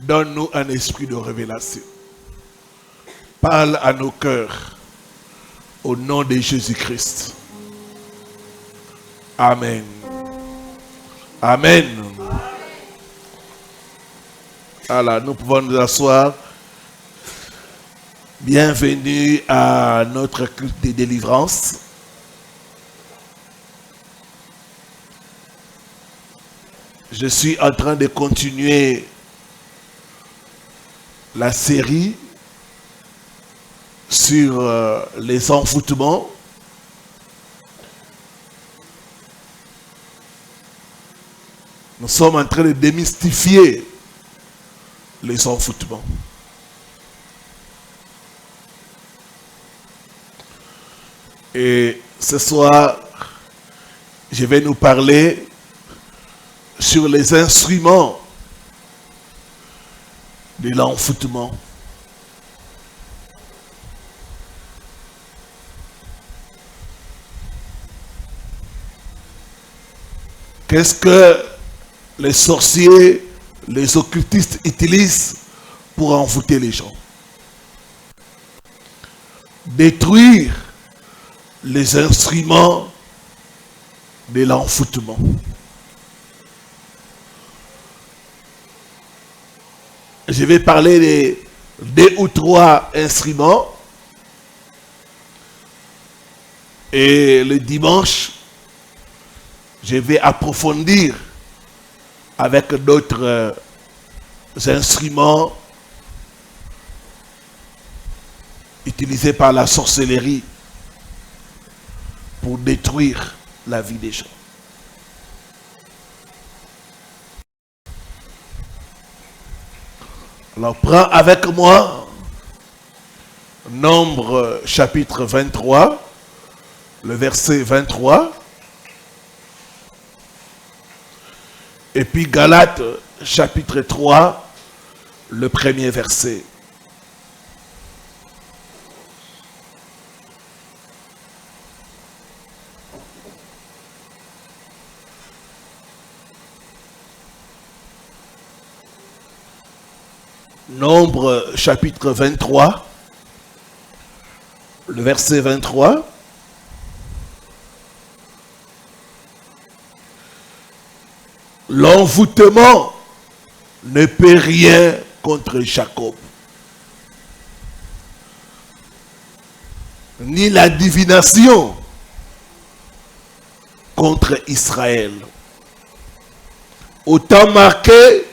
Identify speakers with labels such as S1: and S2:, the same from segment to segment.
S1: Donne-nous un esprit de révélation. Parle à nos cœurs. Au nom de Jésus-Christ. Amen. Amen. Voilà, nous pouvons nous asseoir. Bienvenue à notre culte de délivrance. Je suis en train de continuer la série sur les envoûtements. Nous sommes en train de démystifier les envoûtements. Et ce soir, je vais nous parler sur les instruments de l'envoûtement. Qu'est-ce que les sorciers, les occultistes utilisent pour envoûter les gens? Détruire les instruments de l'envoûtement. Je vais parler de 2 ou 3 instruments. Et le dimanche, je vais approfondir avec d'autres instruments utilisés par la sorcellerie pour détruire la vie des gens. Alors prends avec moi Nombre chapitre 23, le verset 23. Et puis Galates chapitre 3, le premier verset. Nombre chapitre 23, le verset 23. L'envoûtement ne peut rien contre Jacob, ni la divination contre Israël. Autant marqué,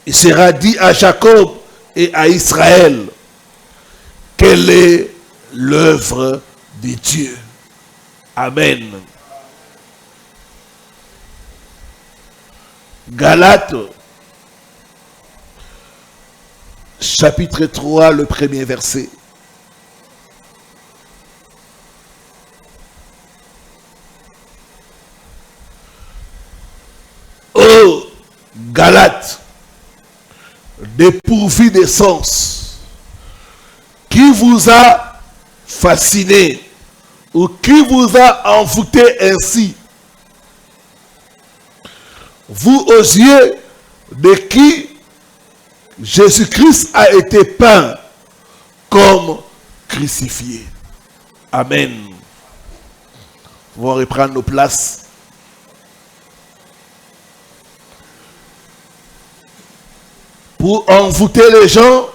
S1: il sera dit à Jacob et à Israël, quelle est l'œuvre de Dieu. Amen. Galates, chapitre 3, le premier verset. Ô Galates, dépourvus de sens, qui vous a fasciné ou qui vous a envoûté ainsi? Vous aux yeux de qui Jésus-Christ a été peint comme crucifié. Amen. Nous allons reprendre nos places. Pour envoûter les gens,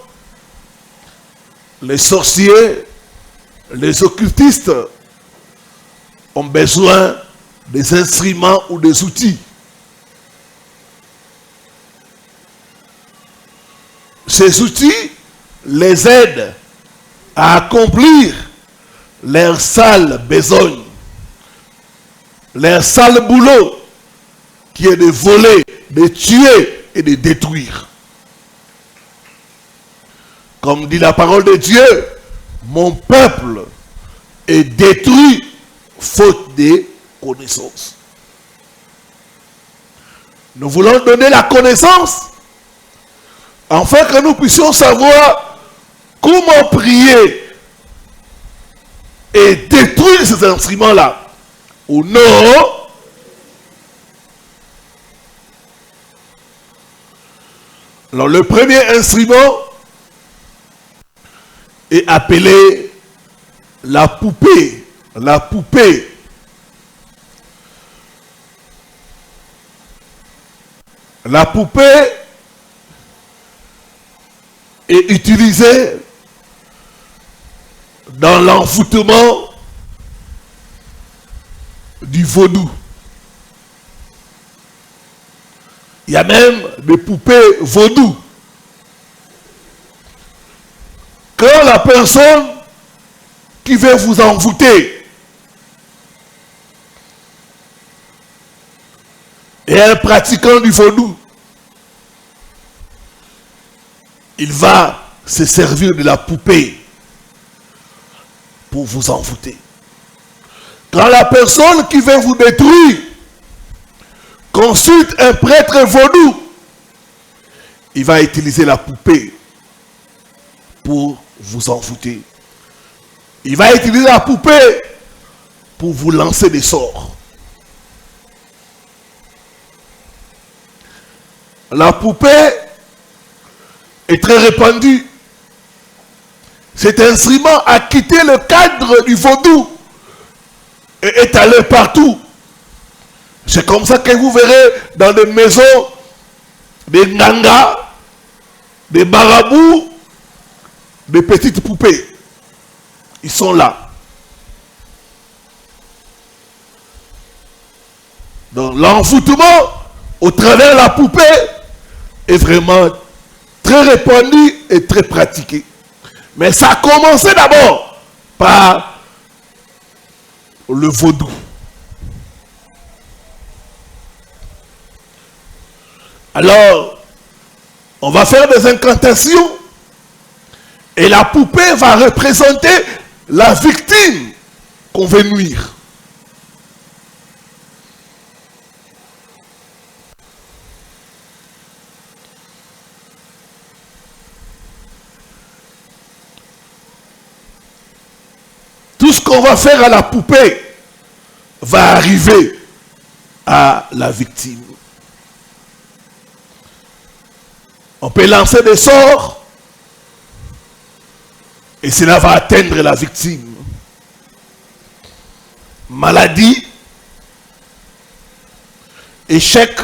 S1: les sorciers, les occultistes ont besoin des instruments ou des outils. Ces outils les aident à accomplir leur sale besogne, leur sale boulot, qui est de voler, de tuer et de détruire. Comme dit la parole de Dieu, mon peuple est détruit faute de connaissance. Nous voulons donner la connaissance afin que nous puissions savoir comment prier et détruire ces instruments-là. Ou non, Alors, le premier instrument est appelé la poupée. La poupée. La poupée est utilisée dans l'envoûtement du vaudou. Il y a même des poupées vaudou. Quand la personne qui veut vous envoûter est un pratiquant du vaudou, il va se servir de la poupée pour vous envoûter. Quand la personne qui veut vous détruire consulte un prêtre vaudou, il va utiliser la poupée pour vous envoûter. Il va utiliser la poupée pour vous lancer des sorts. La poupée est très répandue. Cet instrument a quitté le cadre du vaudou et est allé partout. C'est comme ça que vous verrez dans des maisons des ngangas, des marabouts, des petites poupées. Ils sont là. Donc l'envoûtement au travers de la poupée est vraiment très répandu et très pratiqué. Mais ça a commencé d'abord par le vaudou. Alors, on va faire des incantations et la poupée va représenter la victime qu'on veut nuire. Tout ce qu'on va faire à la poupée va arriver à la victime. On peut lancer des sorts et cela va atteindre la victime. Maladie, échec,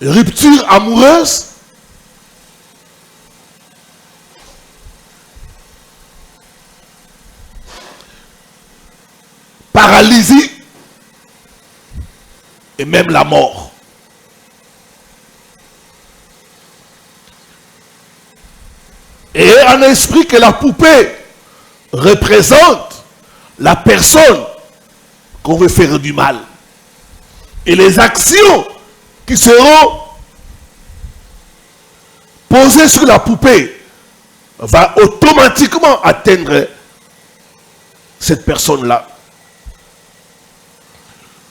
S1: rupture amoureuse, paralysie et même la mort. Et un esprit que la poupée représente la personne qu'on veut faire du mal. Et les actions qui seront posées sur la poupée vont automatiquement atteindre cette personne-là.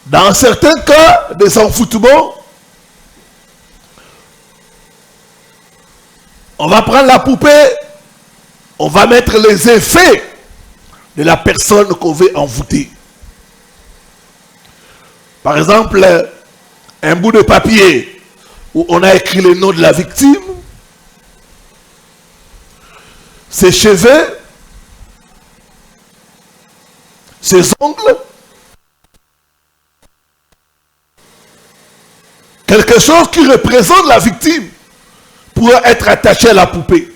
S1: Dans certains cas, des envoûtements, on va prendre la poupée, on va mettre les effets de la personne qu'on veut envoûter. Par exemple, un bout de papier où on a écrit le nom de la victime, ses cheveux, ses ongles, quelque chose qui représente la victime pourra être attaché à la poupée.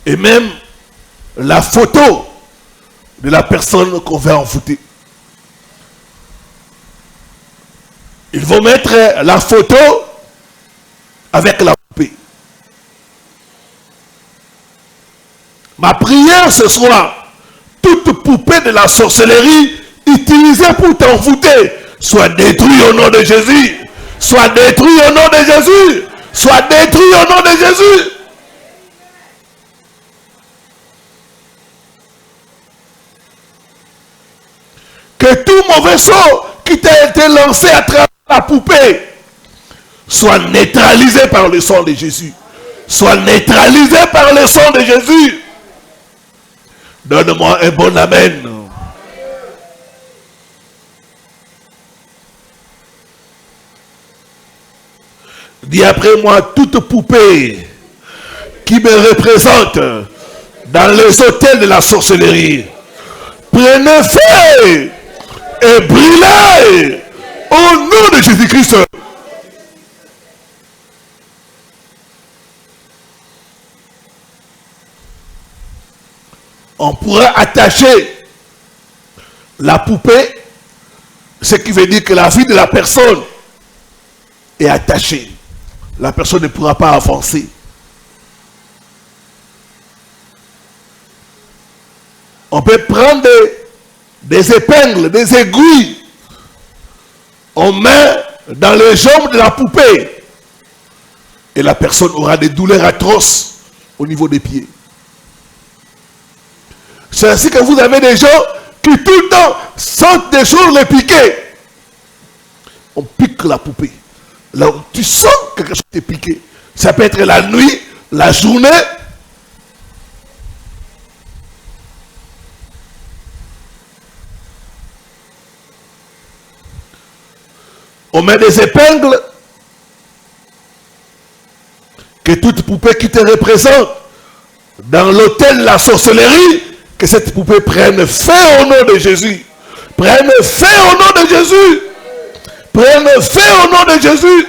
S1: Et même la photo de la personne qu'on veut envoûter. Ils vont mettre la photo avec la poupée. Ma prière ce soir, toute poupée de la sorcellerie utilisée pour t'envoûter soit détruite au nom de Jésus. Soit détruite au nom de Jésus. Soit détruite au nom de Jésus. Que tout mauvais sort qui t'a été lancé à travers la poupée soit neutralisé par le sang de Jésus. Soit neutralisé par le sang de Jésus. Donne-moi un bon amen. Dis après moi, toute poupée qui me représente dans les hôtels de la sorcellerie, prenez feu et brûlez au nom de Jésus-Christ. On pourrait attacher la poupée, ce qui veut dire que la vie de la personne est attachée. La personne ne pourra pas avancer. On peut prendre des épingles, des aiguilles. On met dans les jambes de la poupée. Et la personne aura des douleurs atroces au niveau des pieds. C'est ainsi que vous avez des gens qui tout le temps sentent des choses les piquer. On pique la poupée. Là où tu sens que quelque chose t'est piqué. Ça peut être la nuit, la journée. On met des épingles. Que toute poupée qui te représente dans l'hôtel de la sorcellerie, que cette poupée prenne feu au nom de Jésus. Prenne feu au nom de Jésus. Prenne feu au nom de Jésus.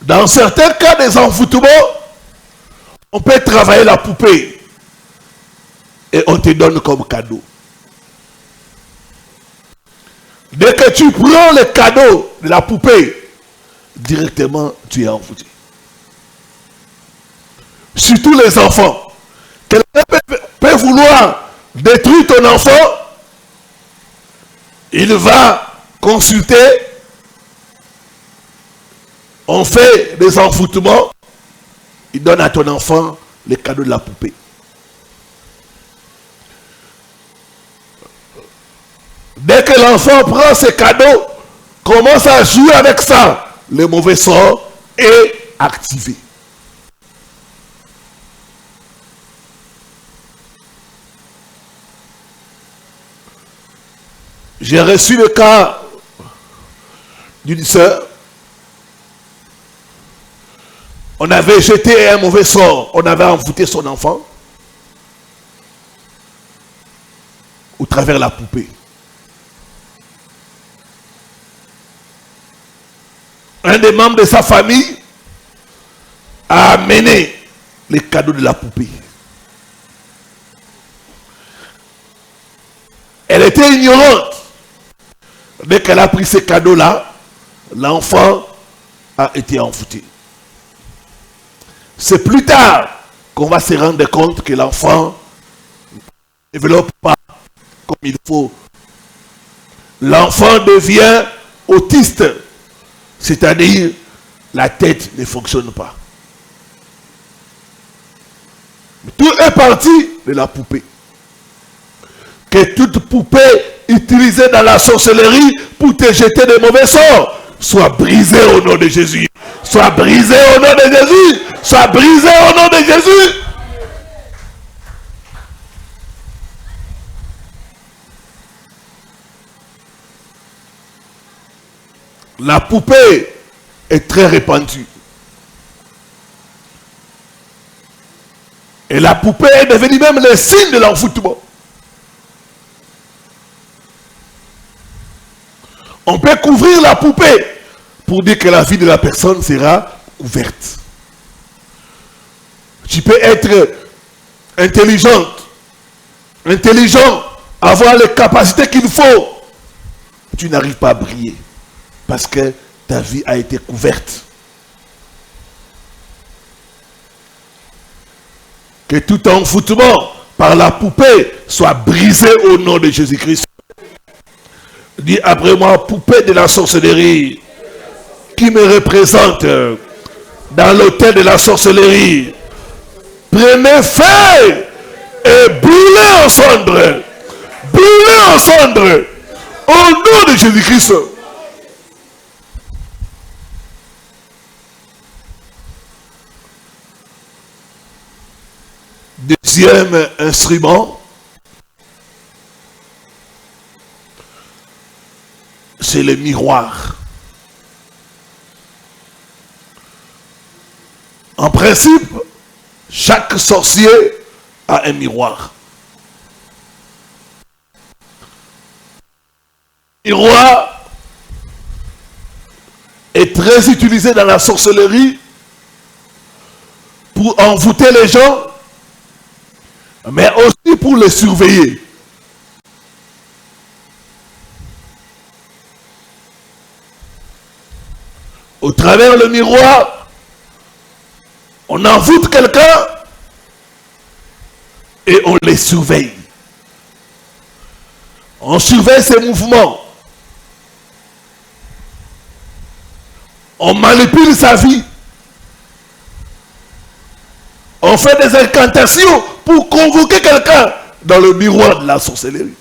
S1: Dans certains cas des envoûtements, on peut travailler la poupée et on te donne comme cadeau. Dès que tu prends le cadeau de la poupée, directement tu es envoûté. Surtout les enfants. Quelqu'un peut vouloir détruire ton enfant, il va consulter, on fait des envoûtements, il donne à ton enfant le cadeau de la poupée. Dès que l'enfant prend ce cadeau, commence à jouer avec ça, le mauvais sort est activé. J'ai reçu le cas d'une sœur. On avait jeté un mauvais sort, on avait envoûté son enfant au travers de la poupée. Un des membres de sa famille a amené les cadeaux de la poupée. Elle était ignorante. Dès qu'elle a pris ces cadeaux-là, l'enfant a été envoûté. C'est plus tard qu'on va se rendre compte que l'enfant ne développe pas comme il faut. L'enfant devient autiste. C'est-à-dire, la tête ne fonctionne pas. Tout est parti de la poupée. Que toute poupée utilisée dans la sorcellerie pour te jeter des mauvais sorts soit brisée au nom de Jésus. Soit brisée au nom de Jésus. Soit brisée au nom de Jésus. La poupée est très répandue. Et la poupée est devenue même le signe de l'envoûtement. On peut couvrir la poupée pour dire que la vie de la personne sera couverte. Tu peux être intelligent, avoir les capacités qu'il faut. Tu n'arrives pas à briller parce que ta vie a été couverte. Que tout envoûtement par la poupée soit brisé au nom de Jésus-Christ. Dis après moi, poupée de la sorcellerie qui me représente dans l'hôtel de la sorcellerie, prenez feu et brûlez en cendres. Brûlez en cendres au nom de Jésus-Christ. Deuxième instrument, c'est le miroir. En principe, chaque sorcier a un miroir. Le miroir est très utilisé dans la sorcellerie pour envoûter les gens, mais aussi pour les surveiller. Au travers le miroir, on envoûte quelqu'un et on les surveille. On surveille ses mouvements. On manipule sa vie. On fait des incantations pour convoquer quelqu'un dans le miroir de la sorcellerie.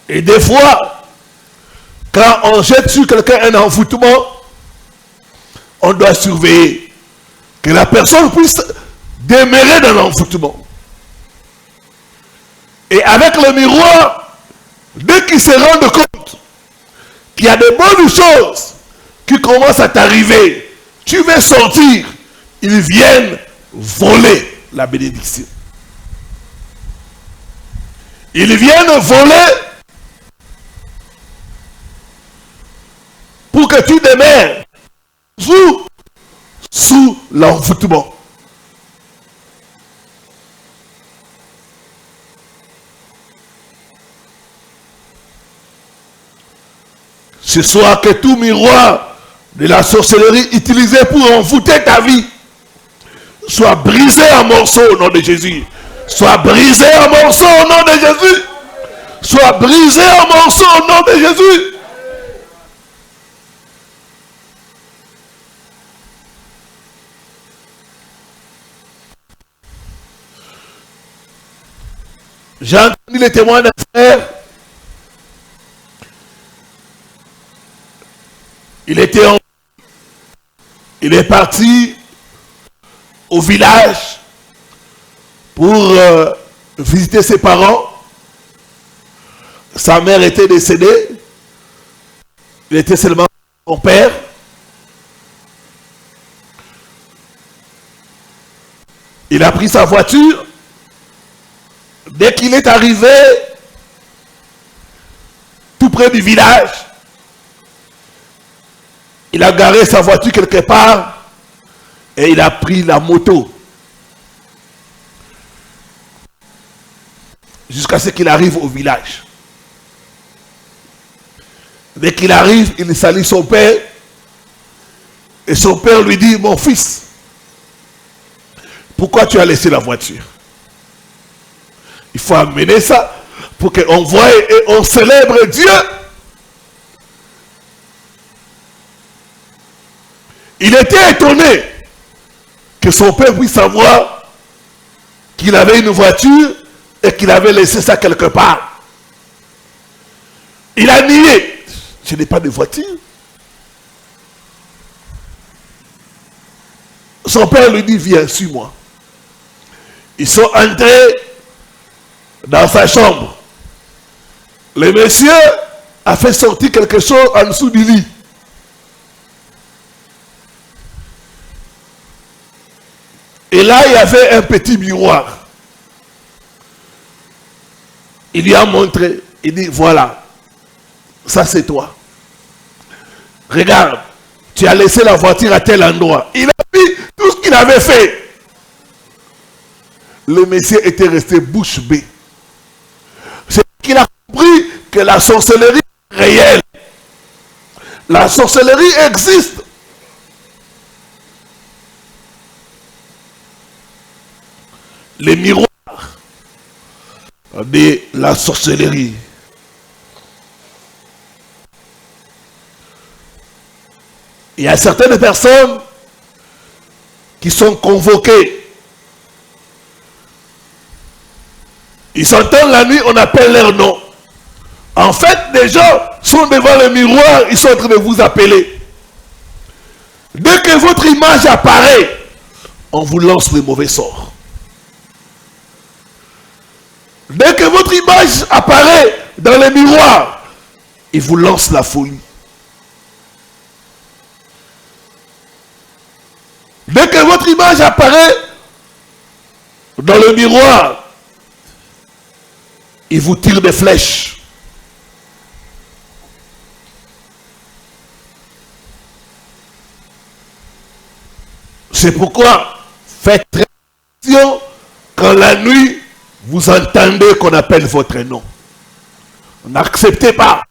S1: Et des fois, quand on jette sur quelqu'un un envoûtement, on doit surveiller que la personne puisse demeurer dans l'envoûtement. Et avec le miroir, dès qu'ils se rendent compte qu'il y a de bonnes choses qui commencent à t'arriver, tu veux sortir, ils viennent voler la bénédiction. Ils viennent voler pour que tu demeures sous l'envoûtement. Ce soit que tout miroir de la sorcellerie utilisé pour envoûter ta vie soit brisé en morceaux au nom de Jésus. Soit brisé en morceaux au nom de Jésus. Soit brisé en morceaux au nom de Jésus. J'ai entendu les témoins d'un frère. Il est parti au village pour visiter ses parents. Sa mère était décédée. Il était seulement son père. Il a pris sa voiture. Dès qu'il est arrivé tout près du village, il a garé sa voiture quelque part et il a pris la moto. Jusqu'à ce qu'il arrive au village. Dès qu'il arrive, il salue son père. Et son père lui dit, mon fils, pourquoi tu as laissé la voiture? Il faut amener ça pour qu'on voie et on célèbre Dieu. Il était étonné que son père puisse savoir qu'il avait une voiture et qu'il avait laissé ça quelque part. Il a nié. Je n'ai pas de voiture. Son père lui dit, viens, suis-moi. Ils sont entrés dans sa chambre. Le monsieur a fait sortir quelque chose en dessous du lit. Et là, il y avait un petit miroir. Il lui a montré. Il dit, voilà, ça c'est toi. Regarde, tu as laissé la voiture à tel endroit. Il a dit tout ce qu'il avait fait. Le monsieur était resté bouche bée. C'est qu'il a compris que la sorcellerie est réelle. La sorcellerie existe. Les miroirs de la sorcellerie. Il y a certaines personnes qui sont convoquées. Ils s'entendent la nuit, on appelle leur nom. En fait, des gens sont devant le miroir, ils sont en train de vous appeler. Dès que votre image apparaît, on vous lance le mauvais sort. Dès que votre image apparaît dans les miroirs, il vous lance la folie. Dès que votre image apparaît dans le miroir, il vous tire des flèches. C'est pourquoi faites très attention quand la nuit vous entendez qu'on appelle votre nom. N'acceptez pas.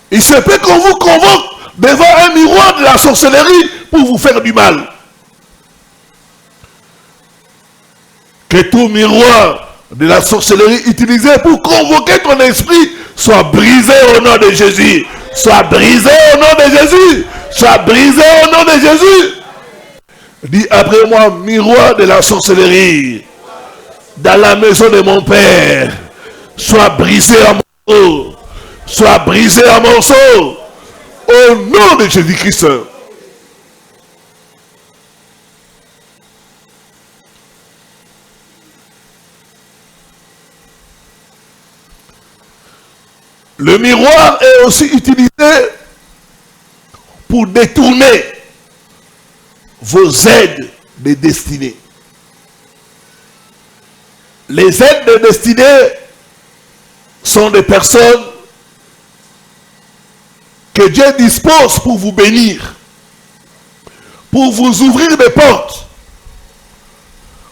S1: Il se peut qu'on vous convoque devant un miroir de la sorcellerie pour vous faire du mal. Que tout miroir de la sorcellerie utilisé pour convoquer ton esprit soit brisé au nom de Jésus. Soit brisé au nom de Jésus. Soit brisé au nom de Jésus. Dis après moi, miroir de la sorcellerie dans la maison de mon Père, soit brisé en morceaux, soit brisé en morceaux, au nom de Jésus-Christ. Le miroir est aussi utilisé pour détourner vos aides de destinée. Les aides de destinée sont des personnes que Dieu dispose pour vous bénir, pour vous ouvrir des portes,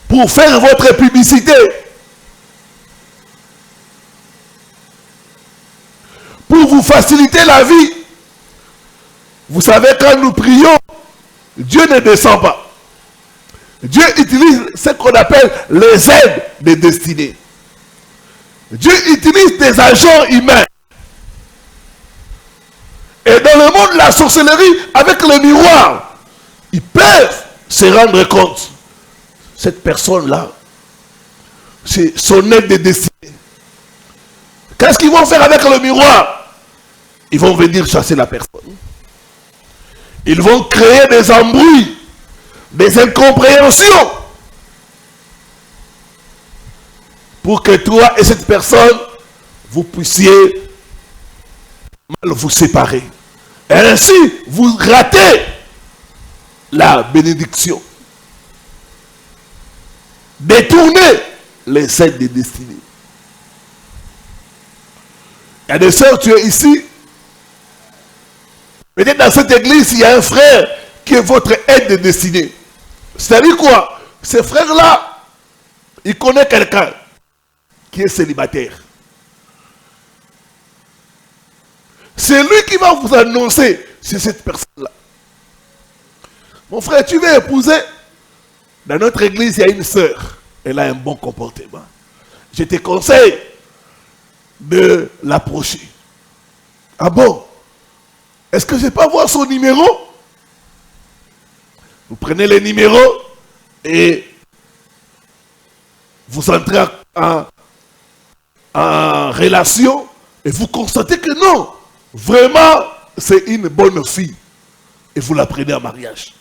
S1: pour faire votre publicité, pour vous faciliter la vie. Vous savez, quand nous prions, Dieu ne descend pas. Dieu utilise ce qu'on appelle les aides de destinée. Dieu utilise des agents humains. Et dans le monde de la sorcellerie, avec le miroir, ils peuvent se rendre compte. Cette personne-là, c'est son aide de destinée. Qu'est-ce qu'ils vont faire avec le miroir? Ils vont venir chasser la personne. Ils vont créer des embrouilles, des incompréhensions, pour que toi et cette personne, vous puissiez mal vous séparer. Et ainsi, vous ratez la bénédiction. Détournez les aides de destinée. Il y a des sœurs, tu es ici. Peut-être dans cette église, il y a un frère qui est votre aide de destinée. C'est-à-dire quoi? Ce frère-là, il connaît quelqu'un qui est célibataire. C'est lui qui va vous annoncer sur cette personne-là. Mon frère, tu veux épouser? Dans notre église, il y a une sœur. Elle a un bon comportement. Je te conseille de l'approcher. Ah bon? Est-ce que je peux avoir son numéro? Vous prenez les numéros et vous entrez en relation et vous constatez que non, vraiment, c'est une bonne fille. Et vous la prenez en mariage.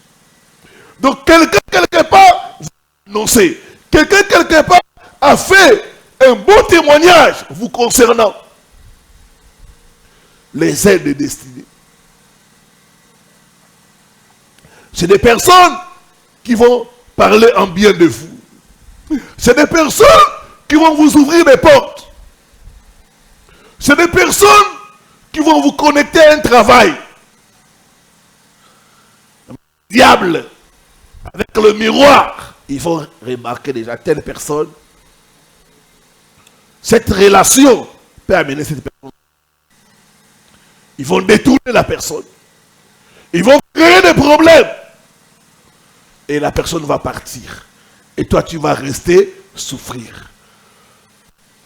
S1: Donc, quelqu'un, quelque part, vous annoncez. Quelqu'un, quelque part, a fait un beau témoignage vous concernant. Les aides de destinée. C'est des personnes qui vont parler en bien de vous. C'est des personnes qui vont vous ouvrir des portes. C'est des personnes qui vont vous connecter à un travail. Diable, avec le miroir, ils vont remarquer déjà telle personne. Cette relation peut amener cette personne. Ils vont détourner la personne. Ils vont créer des problèmes. Et la personne va partir. Et toi, tu vas rester souffrir.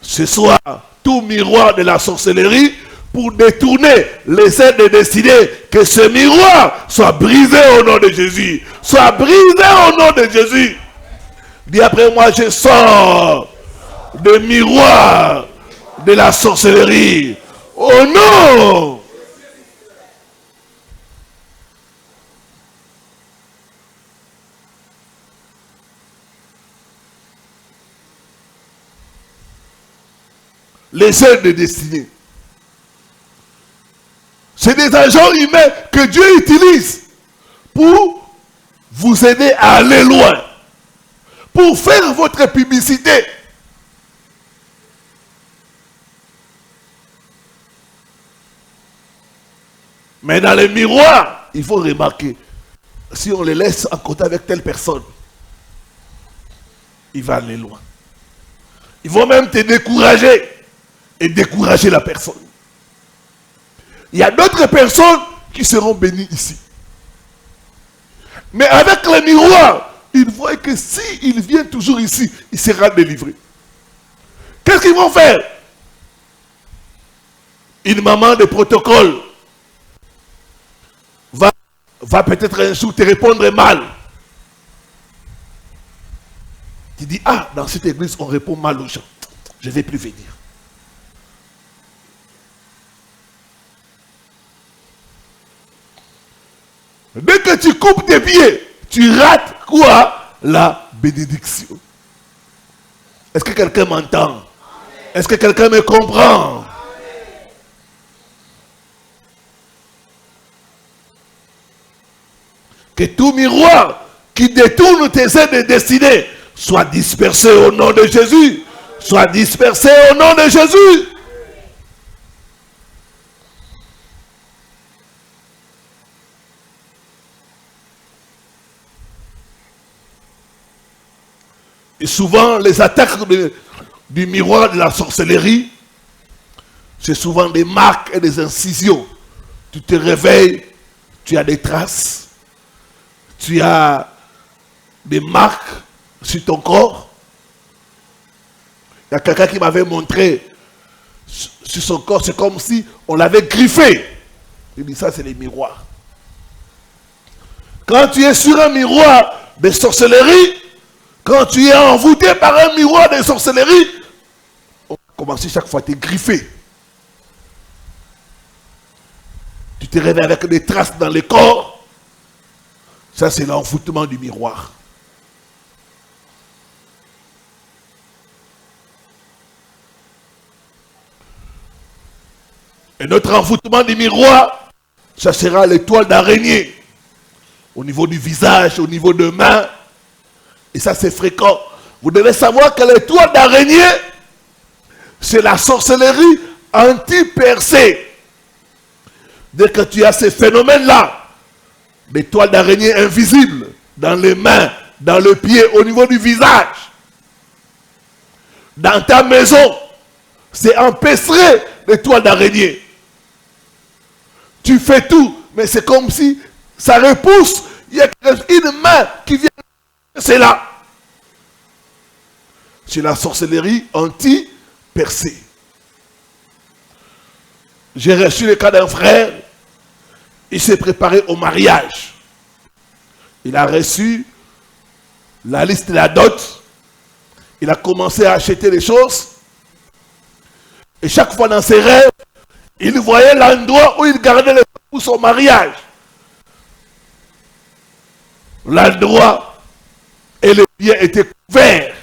S1: Ce soir, tout miroir de la sorcellerie, pour détourner les aides de destinée, que ce miroir soit brisé au nom de Jésus. Soit brisé au nom de Jésus. Dis après moi, je sors de miroir de la sorcellerie. Au nom les aides de destinée. C'est des agents humains que Dieu utilise pour vous aider à aller loin, pour faire votre publicité. Mais dans les miroirs, il faut remarquer, si on les laisse en contact avec telle personne, il va aller loin. Ils vont même te décourager et décourager la personne. Il y a d'autres personnes qui seront bénies ici. Mais avec les miroirs, ils voient que s'ils viennent toujours ici, il sera délivré. Qu'est-ce qu'ils vont faire? Une maman de protocole va peut-être un jour te répondre mal. Tu dis, ah, dans cette église, on répond mal aux gens. Je ne vais plus venir. Dès que tu coupes tes pieds, tu rates quoi? La bénédiction. Est-ce que quelqu'un m'entend? Est-ce que quelqu'un me comprend? Que tout miroir qui détourne tes aides de destinée soit dispersé au nom de Jésus. Soit dispersé au nom de Jésus. Et souvent, les attaques du miroir de la sorcellerie, c'est souvent des marques et des incisions. Tu te réveilles, tu as des traces, tu as des marques sur ton corps. Il y a quelqu'un qui m'avait montré sur son corps, c'est comme si on l'avait griffé. Il dit, ça c'est les miroirs. Quand tu es sur un miroir de sorcellerie, quand tu es envoûté par un miroir de sorcellerie, on va commencer chaque fois à te griffer. Tu te réveilles avec des traces dans le corps. Ça, c'est l'envoûtement du miroir. Et notre envoûtement du miroir, ça sera l'étoile d'araignée. Au niveau du visage, au niveau des mains. Et ça, c'est fréquent. Vous devez savoir que l'étoile d'araignée, c'est la sorcellerie anti-percée. Dès que tu as ces phénomènes-là, l'étoile d'araignée invisible, dans les mains, dans le pied, au niveau du visage, dans ta maison, c'est empêcher l'étoile d'araignée. Tu fais tout, mais c'est comme si ça repousse. Il y a une main qui vient. C'est là. C'est la sorcellerie anti-percée. J'ai reçu le cas d'un frère. Il s'est préparé au mariage. Il a reçu la liste de la dot. Il a commencé à acheter les choses. Et chaque fois dans ses rêves, il voyait l'endroit où il gardait les choses pour son mariage. L'endroit et les biens étaient couverts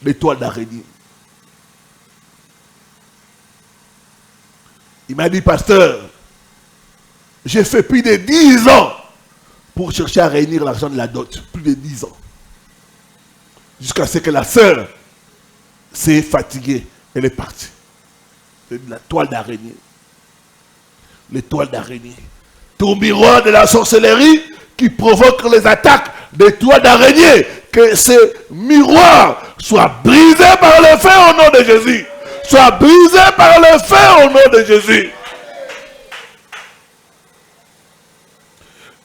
S1: d'étoiles d'araignée. Il m'a dit, pasteur, j'ai fait plus de 10 ans pour chercher à réunir l'argent de la dot. Plus de 10 ans. Jusqu'à ce que la sœur s'est fatiguée. Elle est partie. C'est de la toile d'araignée. L'étoile d'araignée. Ton miroir de la sorcellerie qui provoque les attaques des toiles d'araignée. Que ces miroirs soient brisés par le feu au nom de Jésus. Soient brisés par le feu au nom de Jésus.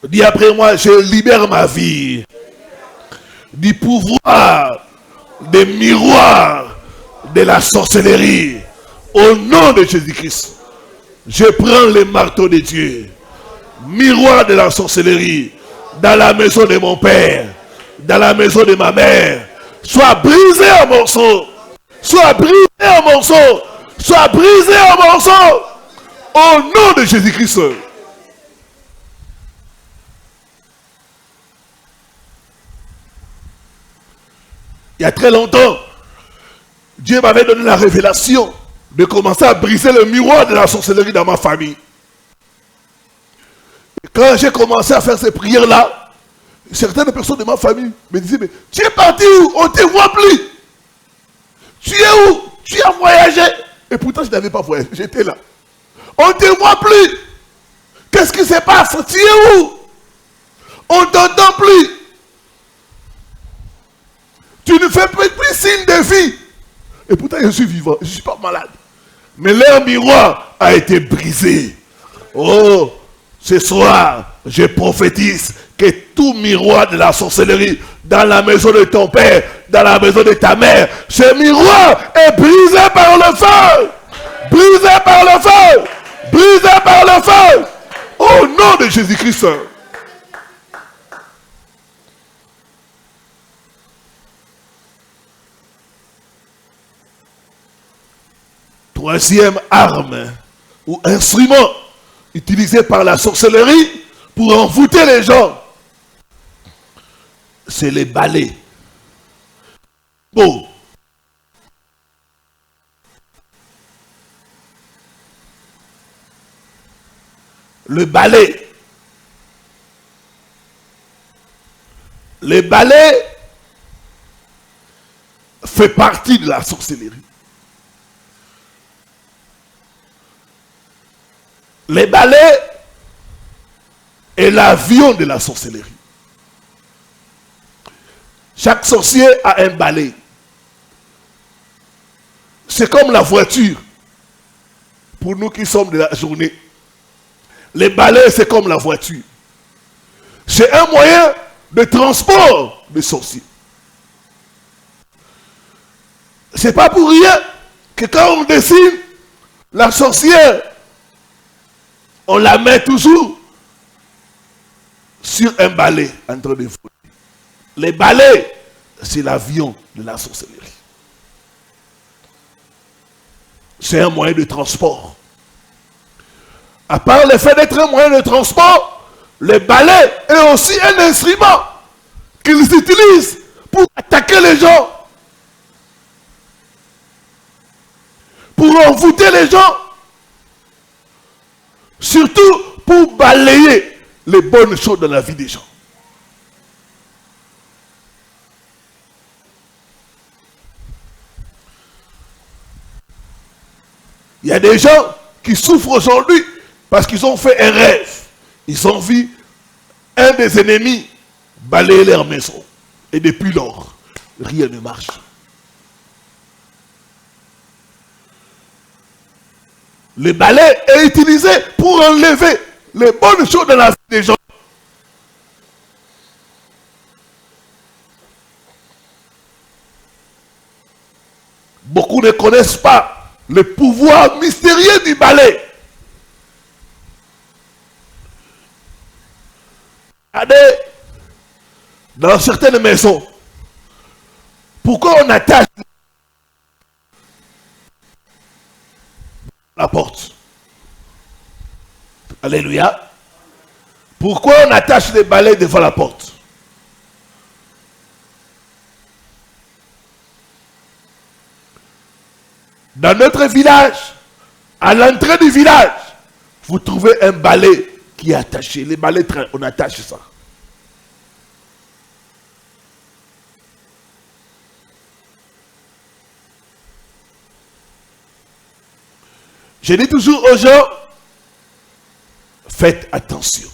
S1: Dis après moi, je libère ma vie du pouvoir des miroirs de la sorcellerie. Au nom de Jésus-Christ, je prends le marteau de Dieu. Miroir de la sorcellerie dans la maison de mon père, dans la maison de ma mère, soit brisé en morceaux. Soit brisé en morceaux. Soit brisé en morceaux. Au nom de Jésus-Christ. Il y a très longtemps, Dieu m'avait donné la révélation de commencer à briser le miroir de la sorcellerie dans ma famille. Et quand j'ai commencé à faire ces prières-là, certaines personnes de ma famille me disaient, mais tu es parti où? On ne te voit plus. Tu es où? Tu as voyagé. Et pourtant, je n'avais pas voyagé, j'étais là. On ne te voit plus. Qu'est-ce qui se passe? Tu es où? On ne t'entend plus. Tu ne fais plus signe de vie. Et pourtant, je suis vivant, je ne suis pas malade. Mais leur miroir a été brisé. Oh, ce soir, je prophétise que tout miroir de la sorcellerie dans la maison de ton père, dans la maison de ta mère, ce miroir est brisé par le feu. Brisé par le feu. Brisé par le feu. Au nom de Jésus-Christ. Troisième arme ou instrument utilisé par la sorcellerie pour envoûter les gens, c'est les balais. Bon. Le balai. Le balai fait partie de la sorcellerie. Les balais est l'avion de la sorcellerie. Chaque sorcier a un balai. C'est comme la voiture. Pour nous qui sommes de la journée. Les balais, c'est comme la voiture. C'est un moyen de transport des sorciers. C'est pas pour rien que quand on dessine la sorcière, on la met toujours sur un balai en train de voler. Les balais, c'est l'avion de la sorcellerie. C'est un moyen de transport. À part le fait d'être un moyen de transport, le balai est aussi un instrument qu'ils utilisent pour attaquer les gens, pour envoûter les gens, surtout pour balayer les bonnes choses dans la vie des gens. Il y a des gens qui souffrent aujourd'hui parce qu'ils ont fait un rêve. Ils ont vu un des ennemis balayer leur maison. Et depuis lors, rien ne marche. Le balai est utilisé pour enlever les bonnes choses de la vie des gens. Beaucoup ne connaissent pas le pouvoir mystérieux du balai. Regardez, dans certaines maisons, pourquoi on attache la porte? Alléluia. Pourquoi on attache les balais devant la porte? Dans notre village, à l'entrée du village, vous trouvez un balai qui est attaché. Les balais, on attache ça. Je dis toujours aux gens, faites attention.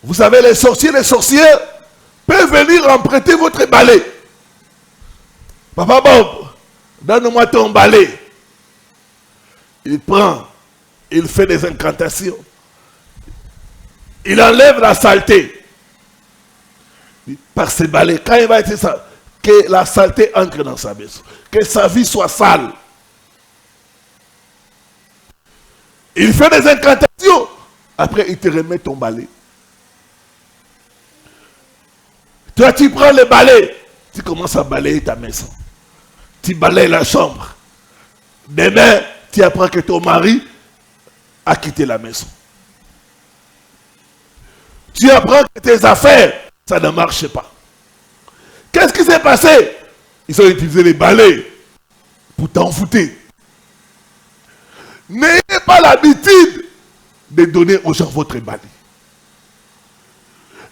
S1: Vous savez, les sorcières peuvent venir emprunter votre balai. Papa Bob, donne-moi ton balai. Il prend, il fait des incantations. Il enlève la saleté. Par ce balai, quand il va être ça, que la saleté entre dans sa maison. Que sa vie soit sale. Il fait des incantations. Après, il te remet ton balai. Toi, tu prends le balai. Tu commences à balayer ta maison. Tu balayes la chambre. Demain, tu apprends que ton mari a quitté la maison. Tu apprends que tes affaires, ça ne marche pas. Qu'est-ce qui s'est passé? Ils ont utilisé les balais pour t'envoûter. N'ayez pas l'habitude de donner aux gens votre balai.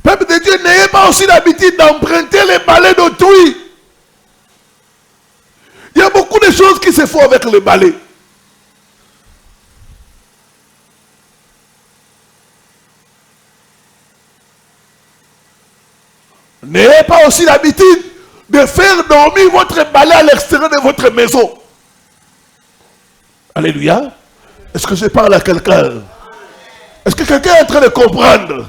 S1: Peuple de Dieu, n'ayez pas aussi l'habitude d'emprunter les balais d'autrui. Il y a beaucoup de choses qui se font avec le balai. N'ayez pas aussi l'habitude de faire dormir votre balai à l'extérieur de votre maison. Alléluia. Est-ce que je parle à quelqu'un? Est-ce que quelqu'un est en train de comprendre?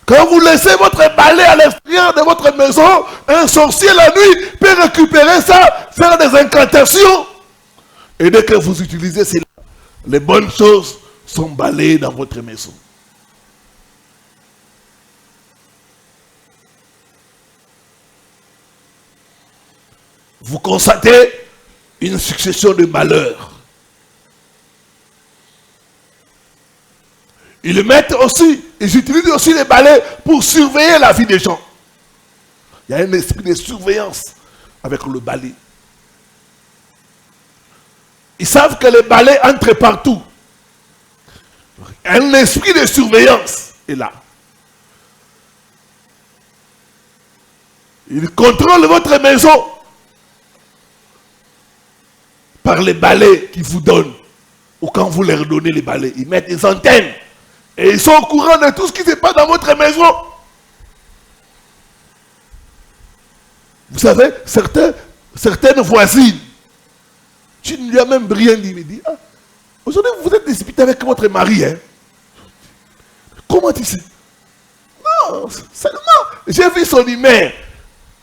S1: Quand vous laissez votre balai à l'extérieur de votre maison, un sorcier la nuit peut récupérer ça, faire des incantations. Et dès que vous utilisez cela, les bonnes choses sont balayées dans votre maison. Vous constatez une succession de malheurs. Ils utilisent aussi les balais pour surveiller la vie des gens. Il y a un esprit de surveillance avec le balai. Ils savent que le balai entre partout. Un esprit de surveillance est là. Ils contrôlent votre maison par les balais qu'ils vous donnent. Ou quand vous leur donnez les balais, ils mettent des antennes. Et ils sont au courant de tout ce qui se passe dans votre maison. Vous savez, certaines voisines, tu ne lui as même rien dit, mais dit, aujourd'hui vous êtes disputé avec votre mari. Hein? Comment tu sais? Non, seulement, j'ai vu son humeur.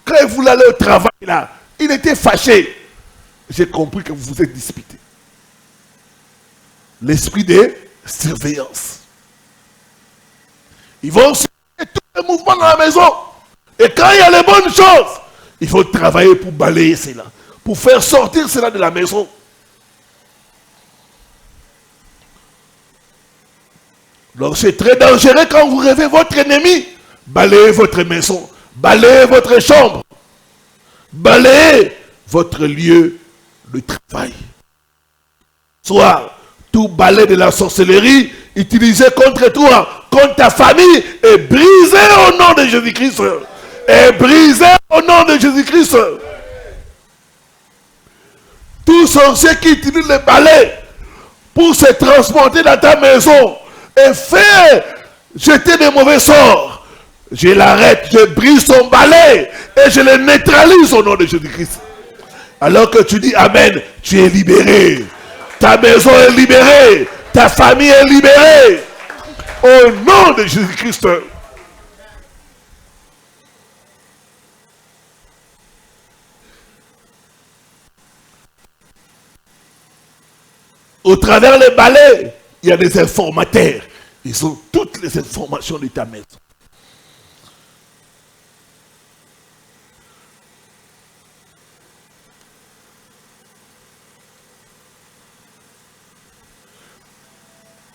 S1: Quand il voulait aller au travail, là, il était fâché. J'ai compris que vous vous êtes disputé. L'esprit de surveillance. Ils vont surveiller tous les mouvements dans la maison. Et quand il y a les bonnes choses, il faut travailler pour balayer cela, pour faire sortir cela de la maison. Donc c'est très dangereux quand vous rêvez votre ennemi. Balayez votre maison, balayez votre chambre, balayez votre lieu de travail. Soit tout balai de la sorcellerie utilisé contre toi, contre ta famille, est brisé au nom de Jésus-Christ. Est brisé au nom de Jésus-Christ. Tout sorcier qui utilise le balai pour se transporter dans ta maison et faire jeter des mauvais sorts, je l'arrête, je brise son balai et je le neutralise au nom de Jésus-Christ. Alors que tu dis Amen, tu es libéré. Ta maison est libérée. Ta famille est libérée. Au nom de Jésus-Christ. Au travers les balais, il y a des informateurs. Ils ont toutes les informations de ta maison.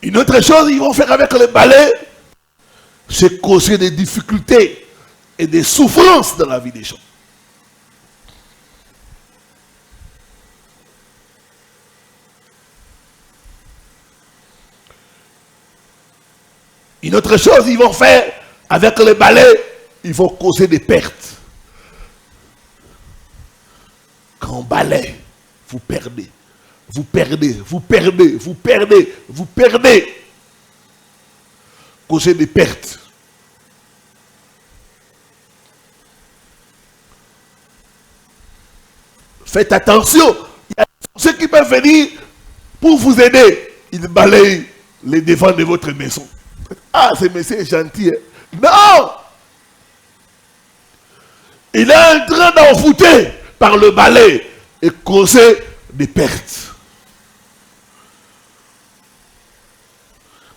S1: Une autre chose qu'ils vont faire avec le balai, c'est causer des difficultés et des souffrances dans la vie des gens. Une autre chose qu'ils vont faire avec le balai, ils vont causer des pertes. Quand on balaye, vous perdez. Vous perdez, vous perdez, vous perdez, vous perdez. Causer des pertes. Faites attention. Il y a ceux qui peuvent venir pour vous aider. Ils balayent les devants de votre maison. Ah, ce monsieur est gentil. Hein? Non! Il est en train d'envoûter par le balai et causer des pertes.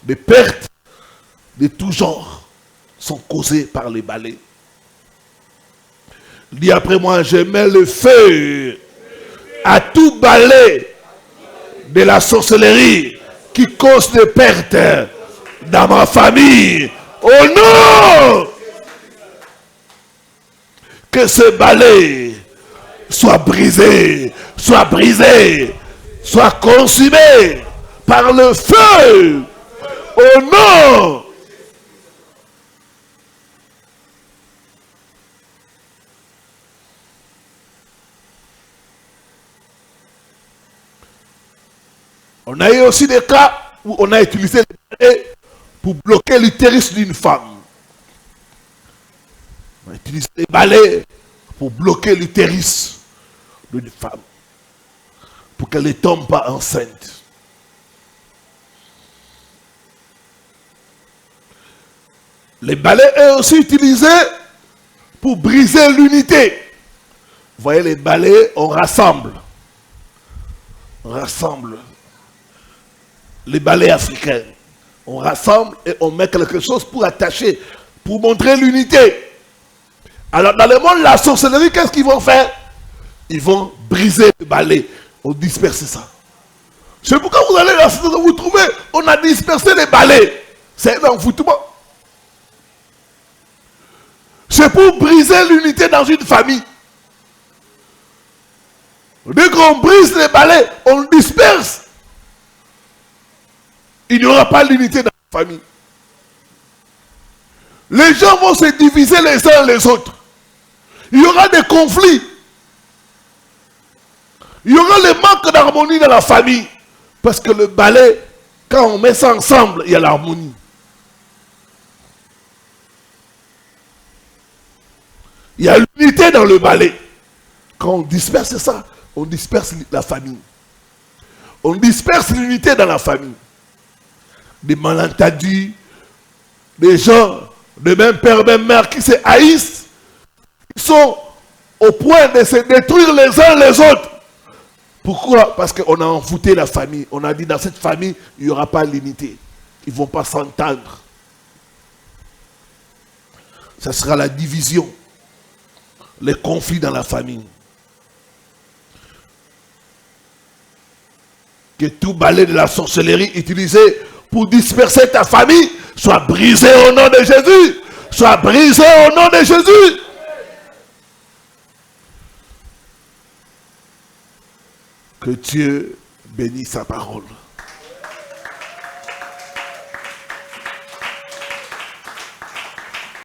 S1: Des pertes de tout genre sont causées par les balais. Dis après moi, je mets le feu à tout balai de la sorcellerie qui cause des pertes dans ma famille. Oh non! Que ce balai soit brisé, soit brisé. soit consumé par le feu au nom. On a eu aussi des cas où on a utilisé les balais pour bloquer l'utérus d'une femme. On a utilisé les balais pour bloquer l'utérus d'une femme, pour qu'elle ne tombe pas enceinte. Les balais sont aussi utilisés pour briser l'unité. Vous voyez, les balais, on rassemble. On rassemble. Les balais africains. On rassemble et on met quelque chose pour attacher, pour montrer l'unité. Alors, dans le monde de la sorcellerie, qu'est-ce qu'ils vont faire? Ils vont briser le balai. On disperse ça. C'est pourquoi vous allez là, vous trouvez, on a dispersé les balais. C'est un envoûtement. C'est pour briser l'unité dans une famille. Dès qu'on brise les balais, on disperse. Il n'y aura pas l'unité dans la famille. Les gens vont se diviser les uns les autres. Il y aura des conflits. Il y aura le manque d'harmonie dans la famille. Parce que le balai, quand on met ça ensemble, il y a l'harmonie. Il y a l'unité dans le balai. Quand on disperse ça, on disperse la famille. On disperse l'unité dans la famille. Des malentendus, des gens de même père, même mère qui se haïssent, qui sont au point de se détruire les uns les autres. Pourquoi? Parce qu'on a envoûté la famille. On a dit dans cette famille, il n'y aura pas l'unité. Ils ne vont pas s'entendre. Ça sera la division. Les conflits dans la famille. Que tout balai de la sorcellerie utilisé pour disperser ta famille soit brisé au nom de Jésus. Soit brisé au nom de Jésus. Que Dieu bénisse sa parole.